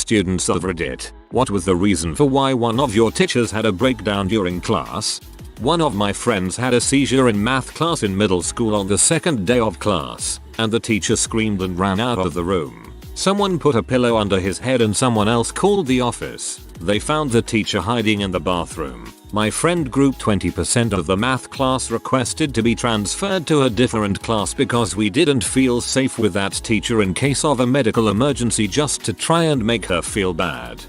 students of Reddit, what was the reason for why one of your teachers had a breakdown during class? One of my friends had a seizure in math class in middle school on the second day of class, and the teacher screamed and ran out of the room. Someone put a pillow under his head and someone else called the office. They found the teacher hiding in the bathroom. My friend group 20% of the math class requested to be transferred to a different class because we didn't feel safe with that teacher in case of a medical emergency, just to try and make her feel bad.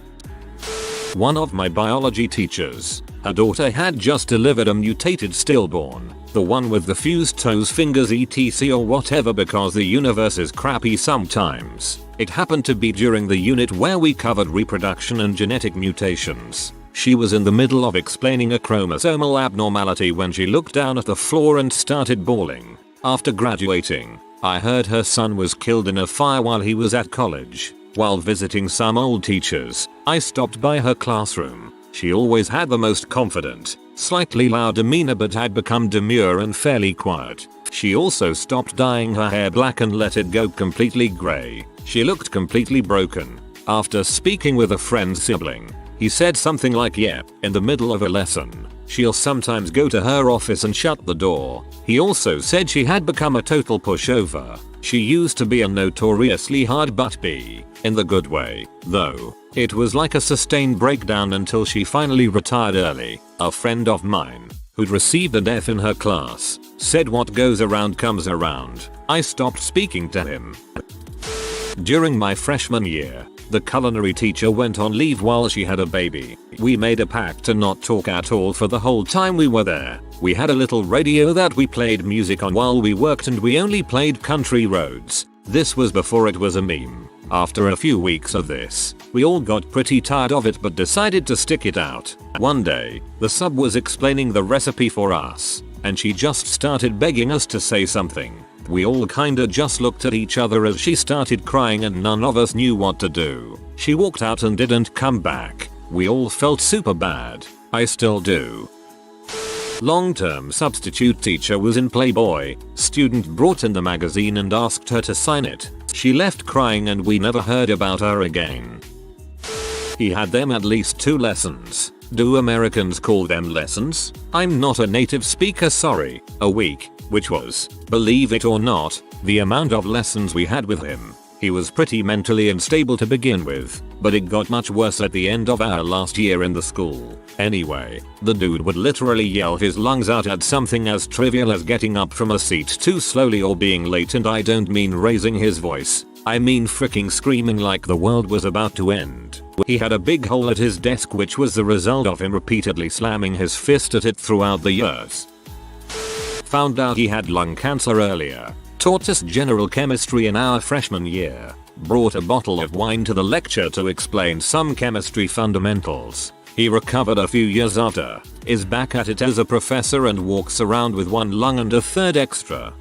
One of my biology teachers, her daughter had just delivered a mutated stillborn, the one with the fused toes, fingers, etc or whatever, because the universe is crappy sometimes. It happened to be during the unit where we covered reproduction and genetic mutations. She was in the middle of explaining a chromosomal abnormality when she looked down at the floor and started bawling. After graduating, I heard her son was killed in a fire while he was at college. While visiting some old teachers, I stopped by her classroom. She always had the most confident, slightly loud demeanor but had become demure and fairly quiet. She also stopped dyeing her hair black and let it go completely grey. She looked completely broken. After speaking with a friend's sibling, he said something like, "Yeah, in the middle of a lesson, she'll sometimes go to her office and shut the door." He also said she had become a total pushover. She used to be a notoriously hard butt bee, in the good way, though. It was like a sustained breakdown until she finally retired early. A friend of mine, who'd received an F in her class, said what goes around comes around. I stopped speaking to him. During my freshman year, the culinary teacher went on leave while she had a baby. We made a pact to not talk at all for the whole time we were there. We had a little radio that we played music on while we worked, and we only played Country Roads. This was before it was a meme. After a few weeks of this, we all got pretty tired of it but decided to stick it out. One day, the sub was explaining the recipe for us, and she just started begging us to say something. We all kinda just looked at each other as she started crying and none of us knew what to do. She walked out and didn't come back. We all felt super bad. I still do. Long-term substitute teacher was in Playboy. Student brought in the magazine and asked her to sign it. She left crying and we never heard about her again. He had them at least 2 lessons. Do Americans call them lessons? I'm not a native speaker, sorry. A week, which was, believe it or not, the amount of lessons we had with him. He was pretty mentally unstable to begin with, but it got much worse at the end of our last year in the school. Anyway, the dude would literally yell his lungs out at something as trivial as getting up from a seat too slowly or being late, and I don't mean raising his voice. I mean freaking screaming like the world was about to end. He had a big hole at his desk which was the result of him repeatedly slamming his fist at it throughout the years. Found out he had lung cancer earlier. Taught us general chemistry in our freshman year. Brought a bottle of wine to the lecture to explain some chemistry fundamentals. He recovered a few years after, is back at it as a professor and walks around with 1 lung and a 3rd extra.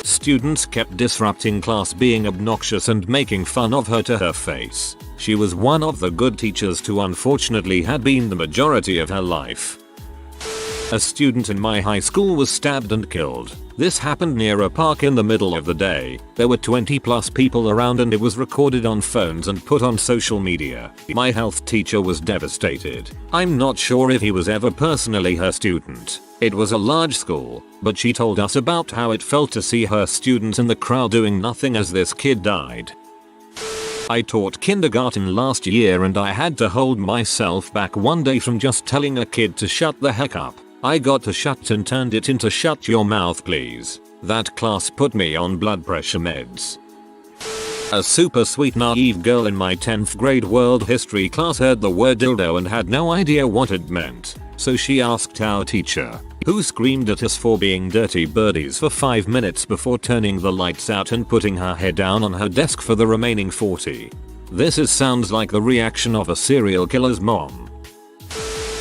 Students kept disrupting class, being obnoxious and making fun of her to her face. She was one of the good teachers who unfortunately had been the majority of her life. A student in my high school was stabbed and killed. This happened near a park in the middle of the day. There were 20+ people around and it was recorded on phones and put on social media. My health teacher was devastated. I'm not sure if he was ever personally her student. It was a large school, but she told us about how it felt to see her students in the crowd doing nothing as this kid died. I taught kindergarten last year and I had to hold myself back one day from just telling a kid to shut the heck up. I got to shut and turned it into shut your mouth please. That class put me on blood pressure meds. A super sweet naive girl in my 10th grade world history class heard the word dildo and had no idea what it meant. So she asked our teacher, who screamed at us for being dirty birdies for 5 minutes before turning the lights out and putting her head down on her desk for the remaining 40. Sounds like the reaction of a serial killer's mom.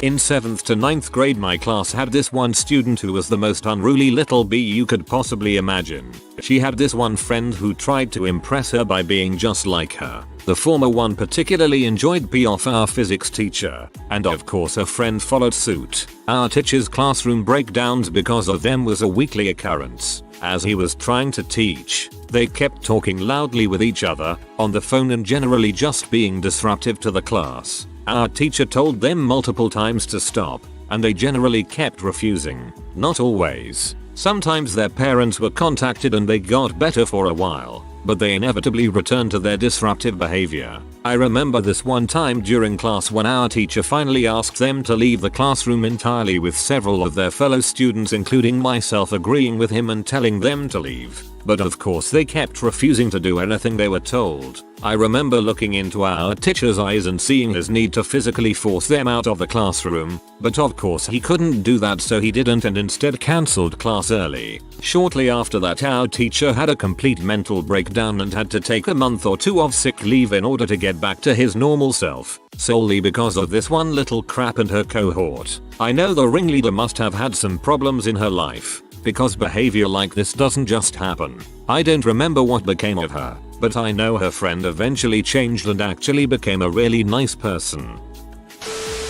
In 7th to 9th grade my class had this one student who was the most unruly little bee you could possibly imagine. She had this one friend who tried to impress her by being just like her. The former one particularly enjoyed pee off our physics teacher, and of course her friend followed suit. Our teacher's classroom breakdowns because of them was a weekly occurrence. As he was trying to teach, they kept talking loudly with each other, on the phone, and generally just being disruptive to the class. Our teacher told them multiple times to stop, and they generally kept refusing. Not always. Sometimes their parents were contacted and they got better for a while, but they inevitably returned to their disruptive behavior. I remember this one time during class when our teacher finally asked them to leave the classroom entirely, with several of their fellow students including myself agreeing with him and telling them to leave. But of course they kept refusing to do anything they were told. I remember looking into our teacher's eyes and seeing his need to physically force them out of the classroom, but of course he couldn't do that, so he didn't and instead cancelled class early. Shortly after that, our teacher had a complete mental breakdown and had to take a month or two of sick leave in order to get back to his normal self, solely because of this one little crap and her cohort. I know the ringleader must have had some problems in her life, because behavior like this doesn't just happen. I don't remember what became of her, but I know her friend eventually changed and actually became a really nice person.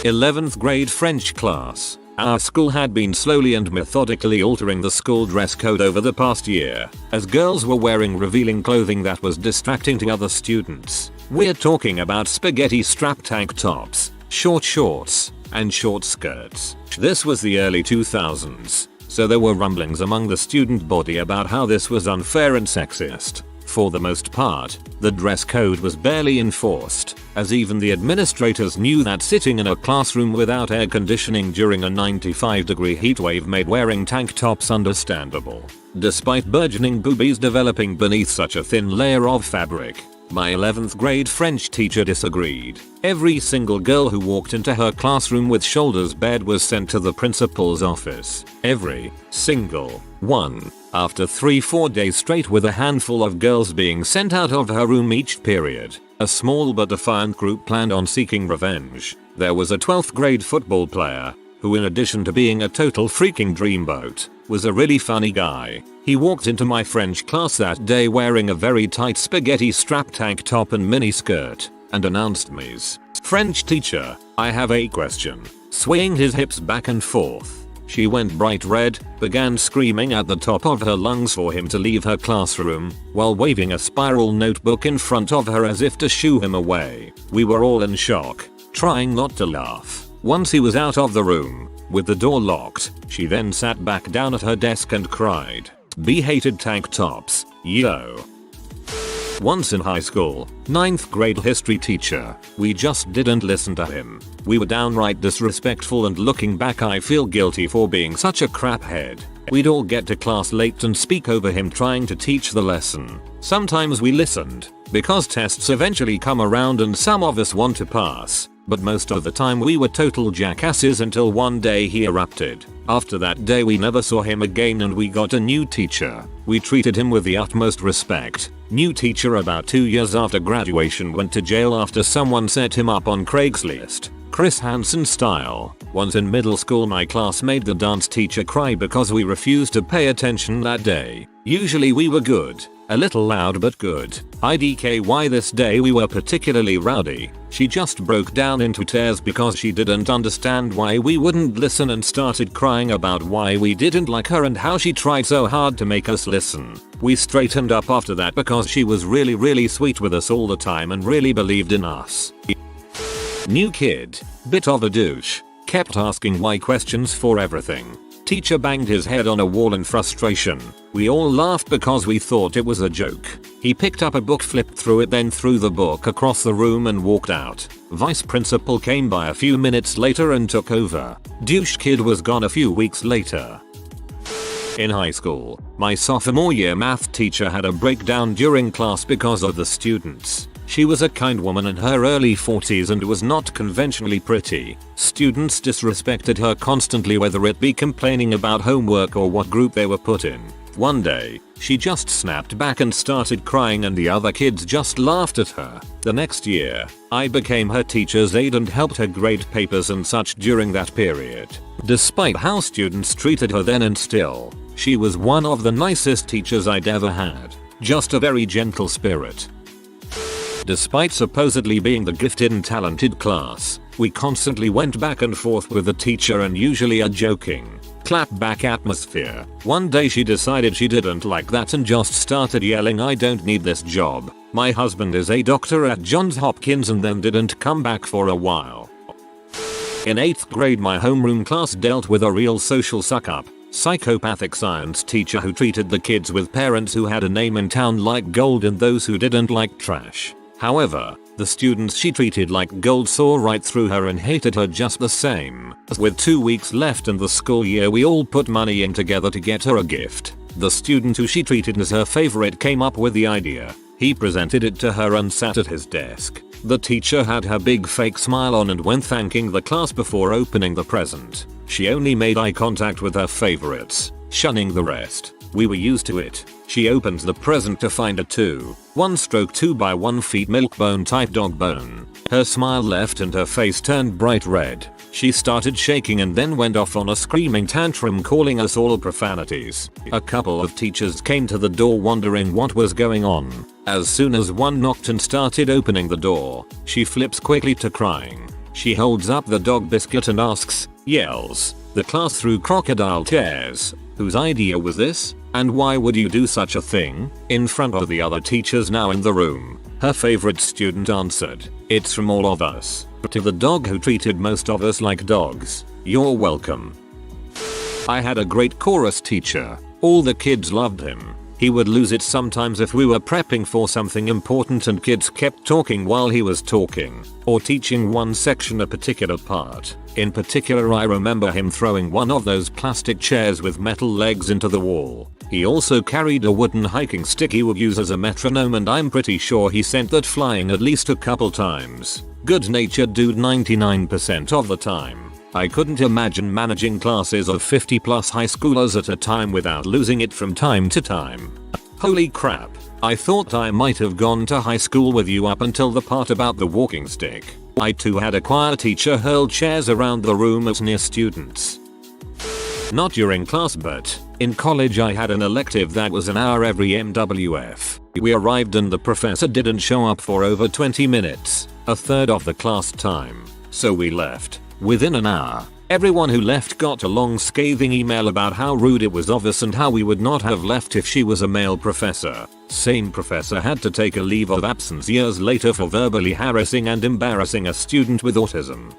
11th grade French class. Our school had been slowly and methodically altering the school dress code over the past year, as girls were wearing revealing clothing that was distracting to other students. We're talking about spaghetti strap tank tops, short shorts, and short skirts. This was the early 2000s. So there were rumblings among the student body about how this was unfair and sexist. For the most part, the dress code was barely enforced, as even the administrators knew that sitting in a classroom without air conditioning during a 95-degree heatwave made wearing tank tops understandable. Despite burgeoning boobies developing beneath such a thin layer of fabric, my 11th grade French teacher disagreed. Every single girl who walked into her classroom with shoulders bared was sent to the principal's office. Every single one. After 3-4 days straight, with a handful of girls being sent out of her room each period, a small but defiant group planned on seeking revenge. There was a 12th grade football player, who in addition to being a total freaking dreamboat, was a really funny guy. He walked into my French class that day wearing a very tight spaghetti strap tank top and mini skirt, and announced, "Ms. French teacher, I have a question." Swaying his hips back and forth, she went bright red, began screaming at the top of her lungs for him to leave her classroom, while waving a spiral notebook in front of her as if to shoo him away. We were all in shock, trying not to laugh. Once he was out of the room, with the door locked, she then sat back down at her desk and cried, "B hated tank tops, yo." Once in high school, 9th grade history teacher, we just didn't listen to him. We were downright disrespectful, and looking back I feel guilty for being such a craphead. We'd all get to class late and speak over him trying to teach the lesson. Sometimes we listened, because tests eventually come around and some of us want to pass. But most of the time we were total jackasses until one day he erupted. After that day we never saw him again and we got a new teacher. We treated him with the utmost respect. New teacher about 2 years after graduation went to jail after someone set him up on Craigslist. Chris Hansen style. Once in middle school my class made the dance teacher cry because we refused to pay attention that day. Usually we were good. A little loud but good. IDKY this day we were particularly rowdy. She just broke down into tears because she didn't understand why we wouldn't listen and started crying about why we didn't like her and how she tried so hard to make us listen. We straightened up after that because she was really sweet with us all the time and really believed in us. New kid, bit of a douche, kept asking why questions for everything. Teacher banged his head on a wall in frustration. We all laughed because we thought it was a joke. He picked up a book, flipped through it, then threw the book across the room and walked out. Vice principal came by a few minutes later and took over. Douche kid was gone a few weeks later. In high school, my sophomore year math teacher had a breakdown during class because of the students. She was a kind woman in her early 40s and was not conventionally pretty. Students disrespected her constantly, whether it be complaining about homework or what group they were put in. One day, she just snapped back and started crying and the other kids just laughed at her. The next year, I became her teacher's aide and helped her grade papers and such during that period. Despite how students treated her then and still, she was one of the nicest teachers I'd ever had. Just a very gentle spirit. Despite supposedly being the gifted and talented class, we constantly went back and forth with the teacher and usually are joking. clapback atmosphere. One day she decided she didn't like that and just started yelling, "I don't need this job. My husband is a doctor at Johns Hopkins," and then didn't come back for a while. In 8th grade, my homeroom class dealt with a real social suck-up. Psychopathic science teacher who treated the kids with parents who had a name in town like gold and those who didn't like trash. However, the students she treated like gold saw right through her and hated her just the same. With 2 weeks left in the school year, we all put money in together to get her a gift. The student who she treated as her favorite came up with the idea. He presented it to her and sat at his desk. The teacher had her big fake smile on and went thanking the class before opening the present. She only made eye contact with her favorites, shunning the rest. We were used to it. She opens the present to find a 1-stroke 2x1 feet milk bone type dog bone. Her smile left and her face turned bright red. She started shaking and then went off on a screaming tantrum, calling us all profanities. A couple of teachers came to the door wondering what was going on. As soon as one knocked and started opening the door, she flips quickly to crying. She holds up the dog biscuit and yells. The class threw crocodile tears. Whose idea was this? And why would you do such a thing? In front of the other teachers now in the room, her favorite student answered, "It's from all of us. To the dog who treated most of us like dogs. You're welcome." I had a great chorus teacher. All the kids loved him. He would lose it sometimes if we were prepping for something important and kids kept talking while he was talking, or teaching one section a particular part. In particular, I remember him throwing one of those plastic chairs with metal legs into the wall. He also carried a wooden hiking stick he would use as a metronome, and I'm pretty sure he sent that flying at least a couple times. Good-natured dude 99% of the time. I couldn't imagine managing classes of 50 plus high schoolers at a time without losing it from time to time. Holy crap. I thought I might have gone to high school with you up until the part about the walking stick. I too had a choir teacher hurl chairs around the room at near students. Not during class, but in college I had an elective that was an hour every MWF. We arrived and the professor didn't show up for over 20 minutes, a third of the class time. So we left. Within an hour, everyone who left got a long scathing email about how rude it was of us and how we would not have left if she was a male professor. Same professor had to take a leave of absence years later for verbally harassing and embarrassing a student with autism.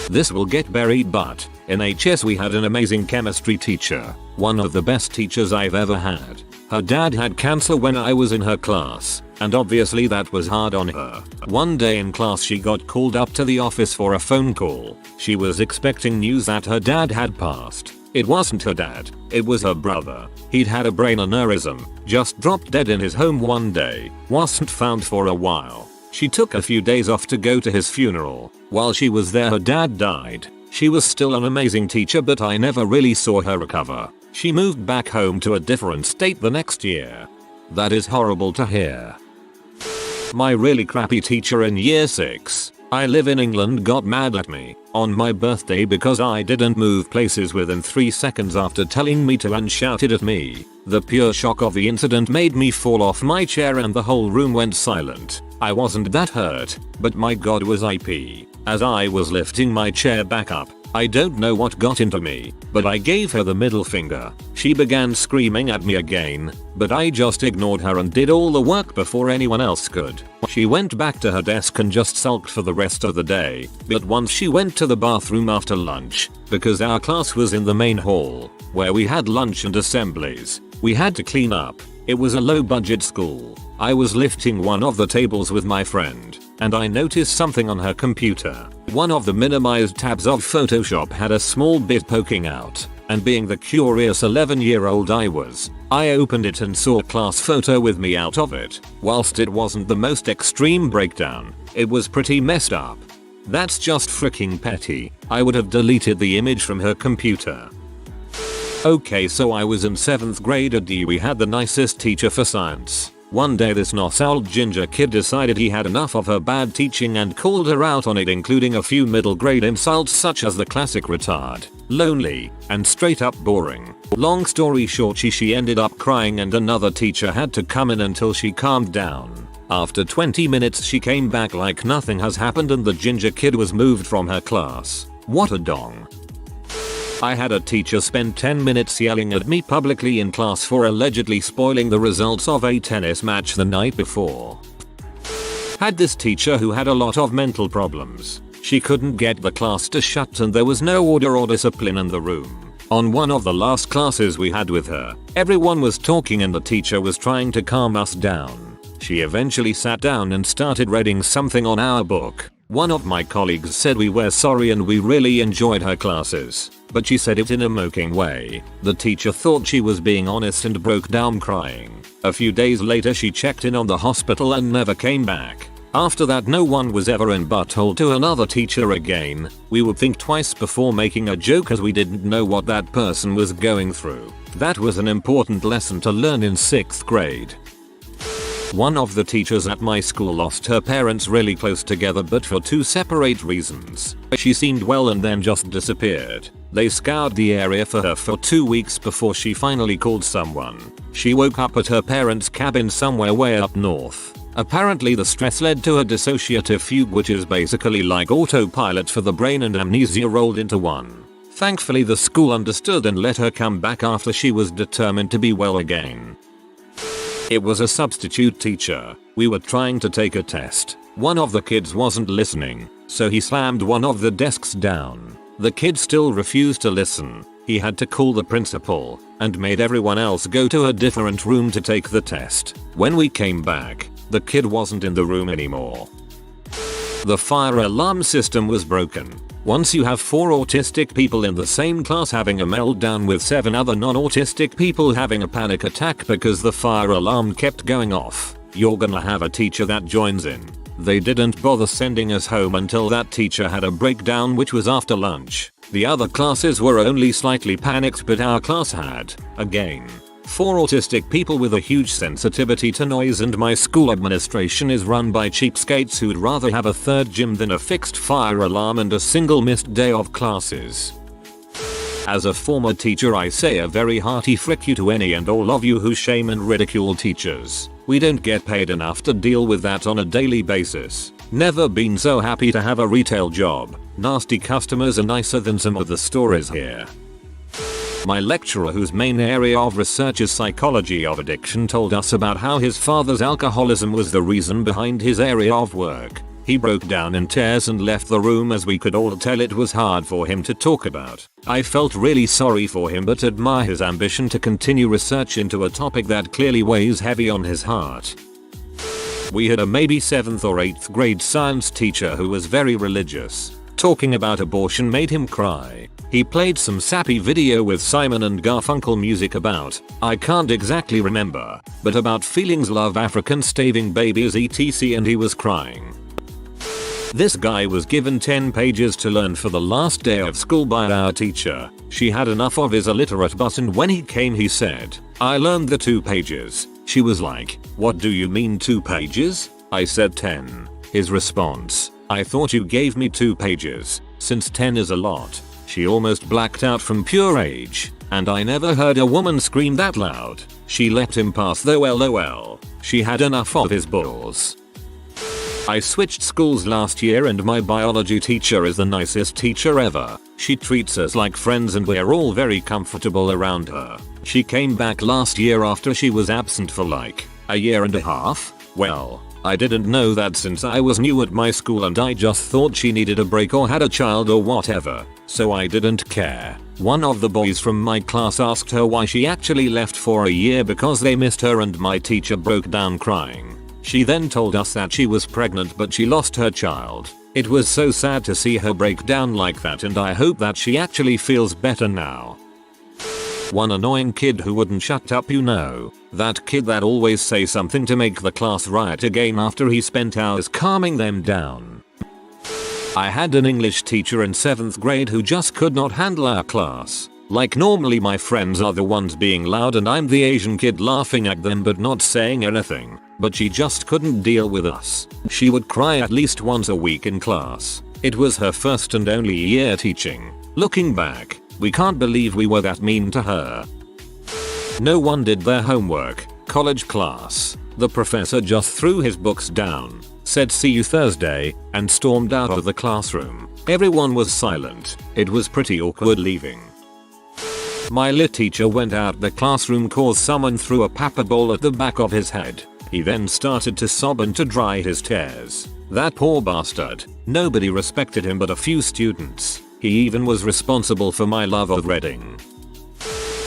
This will get buried, but in HS we had an amazing chemistry teacher. One of the best teachers I've ever had. Her dad had cancer when I was in her class, and obviously that was hard on her. One day in class she got called up to the office for a phone call. She was expecting news that her dad had passed. It wasn't her dad, it was her brother. He'd had a brain aneurysm, just dropped dead in his home one day, wasn't found for a while. She took a few days off to go to his funeral. While she was there, her dad died. She was still an amazing teacher, but I never really saw her recover. She moved back home to a different state the next year. That is horrible to hear. My really crappy teacher in year 6, I live in England, got mad at me on my birthday because I didn't move places within 3 seconds after telling me to, and shouted at me. The pure shock of the incident made me fall off my chair and the whole room went silent. I wasn't that hurt, but my god was IP. As I was lifting my chair back up, I don't know what got into me, but I gave her the middle finger. She began screaming at me again, but I just ignored her and did all the work before anyone else could. She went back to her desk and just sulked for the rest of the day, but once she went to the bathroom after lunch, because our class was in the main hall, where we had lunch and assemblies, we had to clean up. It was a low budget school. I was lifting one of the tables with my friend, and I noticed something on her computer. One of the minimized tabs of Photoshop had a small bit poking out, and being the curious 11-year-old I was, I opened it and saw a class photo with me out of it. Whilst it wasn't the most extreme breakdown, it was pretty messed up. That's just freaking petty. I would have deleted the image from her computer. Okay, so I was in 7th grade at D. We had the nicest teacher for science. One day this nossold ginger kid decided he had enough of her bad teaching and called her out on it, including a few middle grade insults such as the classic retard, lonely, and straight up boring. Long story short, she ended up crying and another teacher had to come in until she calmed down. After 20 minutes she came back like nothing has happened and the ginger kid was moved from her class. What a dong. I had a teacher spend 10 minutes yelling at me publicly in class for allegedly spoiling the results of a tennis match the night before. Had this teacher who had a lot of mental problems. She couldn't get the class to shut and there was no order or discipline in the room. On one of the last classes we had with her, everyone was talking and the teacher was trying to calm us down. She eventually sat down and started reading something on our book. One of my colleagues said we were sorry and we really enjoyed her classes, but she said it in a mocking way. The teacher thought she was being honest and broke down crying. A few days later she checked in on the hospital and never came back. After that no one was ever in butthole to another teacher again. We would think twice before making a joke as we didn't know what that person was going through. That was an important lesson to learn in 6th grade. One of the teachers at my school lost her parents really close together but for 2 separate reasons. She seemed well and then just disappeared. They scoured the area for her for 2 weeks before she finally called someone. She woke up at her parents' cabin somewhere way up north. Apparently the stress led to a dissociative fugue, which is basically like autopilot for the brain, and amnesia rolled into one. Thankfully the school understood and let her come back after she was determined to be well again. It was a substitute teacher. We were trying to take a test. One of the kids wasn't listening, so he slammed one of the desks down. The kid still refused to listen. He had to call the principal and made everyone else go to a different room to take the test. When we came back, the kid wasn't in the room anymore. The fire alarm system was broken. Once you have 4 autistic people in the same class having a meltdown with 7 other non-autistic people having a panic attack because the fire alarm kept going off, you're gonna have a teacher that joins in. They didn't bother sending us home until that teacher had a breakdown, which was after lunch. The other classes were only slightly panicked, but our class had, again, 4 autistic people with a huge sensitivity to noise, and my school administration is run by cheapskates who'd rather have a 3rd gym than a fixed fire alarm and a single missed day of classes. As a former teacher I say a very hearty frick you to any and all of you who shame and ridicule teachers. We don't get paid enough to deal with that on a daily basis. Never been so happy to have a retail job. Nasty customers are nicer than some of the stories here. My lecturer, whose main area of research is psychology of addiction, told us about how his father's alcoholism was the reason behind his area of work. He broke down in tears and left the room, as we could all tell it was hard for him to talk about. I felt really sorry for him but admire his ambition to continue research into a topic that clearly weighs heavy on his heart. We had a maybe 7th or 8th grade science teacher who was very religious. Talking about abortion made him cry. He played some sappy video with Simon and Garfunkel music about, I can't exactly remember, but about feelings, love, African starving babies etc, and he was crying. This guy was given 10 pages to learn for the last day of school by our teacher. She had enough of his illiterate butt, and when he came he said, I learned the 2 pages. She was like, what do you mean 2 pages? I said 10. His response, I thought you gave me 2 pages, since 10 is a lot. She almost blacked out from pure rage, and I never heard a woman scream that loud. She let him pass though, lol. She had enough of his balls. I switched schools last year and my biology teacher is the nicest teacher ever. She treats us like friends and we're all very comfortable around her. She came back last year after she was absent for like a year and a half. Well, I didn't know that since I was new at my school and I just thought she needed a break or had a child or whatever, so I didn't care. One of the boys from my class asked her why she actually left for a year because they missed her, and my teacher broke down crying. She then told us that she was pregnant but she lost her child. It was so sad to see her break down like that, and I hope that she actually feels better now. One annoying kid who wouldn't shut up, you know. That kid that always say something to make the class riot again after he spent hours calming them down. I had an English teacher in 7th grade who just could not handle our class. Like, normally my friends are the ones being loud and I'm the Asian kid laughing at them but not saying anything. But she just couldn't deal with us. She would cry at least once a week in class. It was her first and only year teaching. Looking back, we can't believe we were that mean to her. No one did their homework. College class. The professor just threw his books down, said see you Thursday, and stormed out of the classroom. Everyone was silent. It was pretty awkward leaving. My lit teacher went out the classroom cause someone threw a paper ball at the back of his head. He then started to sob and to dry his tears. That poor bastard. Nobody respected him but a few students. He even was responsible for my love of reading.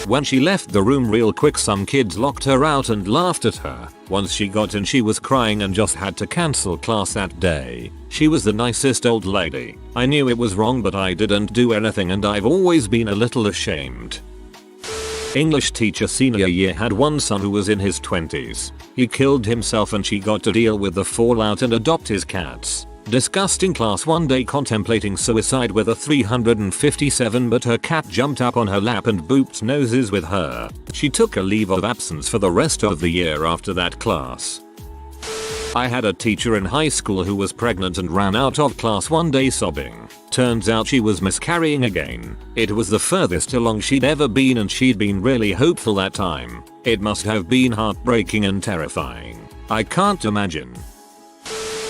When she left the room real quick, some kids locked her out and laughed at her. Once she got in, she was crying and just had to cancel class that day. She was the nicest old lady. I knew it was wrong but I didn't do anything and I've always been a little ashamed. English teacher senior year had one son who was in his 20s. He killed himself and she got to deal with the fallout and adopt his cats. Discussed in class one day contemplating suicide with a 357 but her cat jumped up on her lap and booped noses with her. She took a leave of absence for the rest of the year after that class. I had a teacher in high school who was pregnant and ran out of class one day sobbing. Turns out she was miscarrying again. It was the furthest along she'd ever been and she'd been really hopeful that time. It must have been heartbreaking and terrifying. I can't imagine.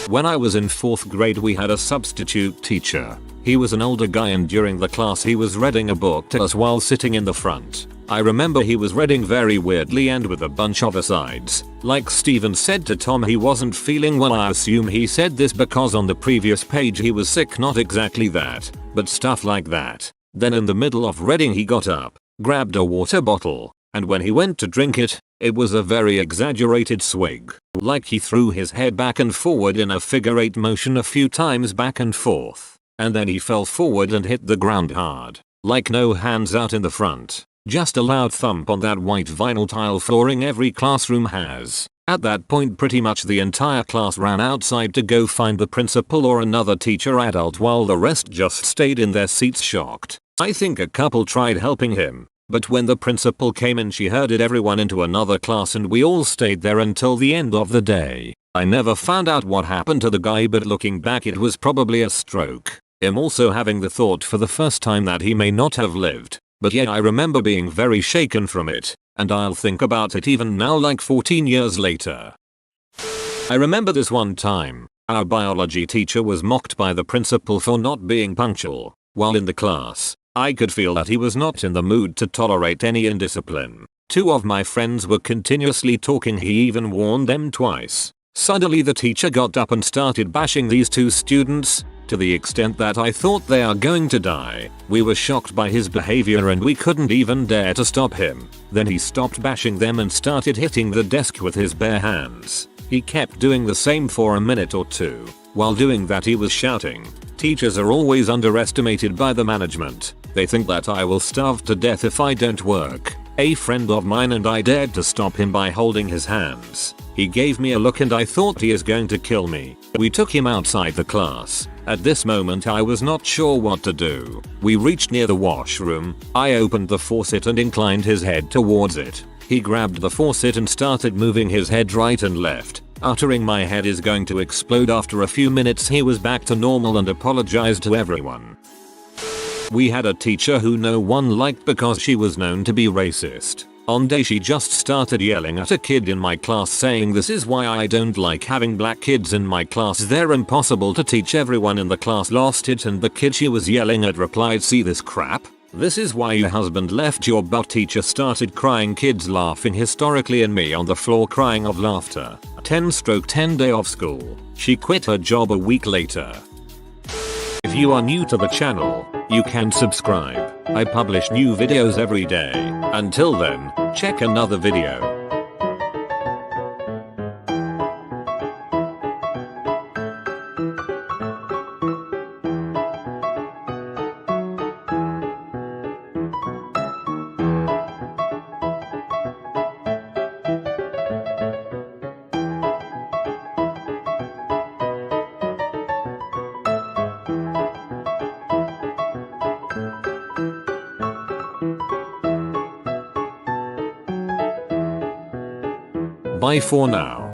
When I was in 4th grade we had a substitute teacher. He was an older guy and during the class he was reading a book to us while sitting in the front. I remember he was reading very weirdly and with a bunch of asides. Like Steven said to Tom he wasn't feeling well. I assume he said this because on the previous page he was sick, not exactly that, but stuff like that. Then in the middle of reading he got up, grabbed a water bottle, and when he went to drink it, it was a very exaggerated swig. Like he threw his head back and forward in a figure 8 motion a few times back and forth. And then he fell forward and hit the ground hard. Like no hands out in the front. Just a loud thump on that white vinyl tile flooring every classroom has. At that point pretty much the entire class ran outside to go find the principal or another teacher adult while the rest just stayed in their seats shocked. I think a couple tried helping him. But when the principal came in she herded everyone into another class and we all stayed there until the end of the day. I never found out what happened to the guy but looking back it was probably a stroke. I'm also having the thought for the first time that he may not have lived. But yeah, I remember being very shaken from it. And I'll think about it even now like 14 years later. I remember this one time. Our biology teacher was mocked by the principal for not being punctual. While in the class, I could feel that he was not in the mood to tolerate any indiscipline. 2 of my friends were continuously talking. He even warned them twice. Suddenly the teacher got up and started bashing these 2 students, to the extent that I thought they are going to die. We were shocked by his behavior and we couldn't even dare to stop him. Then he stopped bashing them and started hitting the desk with his bare hands. He kept doing the same for a minute or 2. While doing that he was shouting, "Teachers are always underestimated by the management. They think that I will starve to death if I don't work." A friend of mine and I dared to stop him by holding his hands. He gave me a look and I thought he is going to kill me. We took him outside the class. At this moment I was not sure what to do. We reached near the washroom. I opened the faucet and inclined his head towards it. He grabbed the faucet and started moving his head right and left, uttering "My head is going to explode." After a few minutes he was back to normal and apologized to everyone. We had a teacher who no one liked because she was known to be racist. One day she just started yelling at a kid in my class saying, "This is why I don't like having black kids in my class. They're impossible to teach." Everyone in the class lost it and the kid she was yelling at replied, "See this crap? This is why your husband left your butt." Teacher started crying, kids laughing hysterically and me on the floor crying of laughter. 10/10 day of school. She quit her job a week later. If you are new to the channel, you can subscribe. I publish new videos every day. Until then, check another video. Bye for now.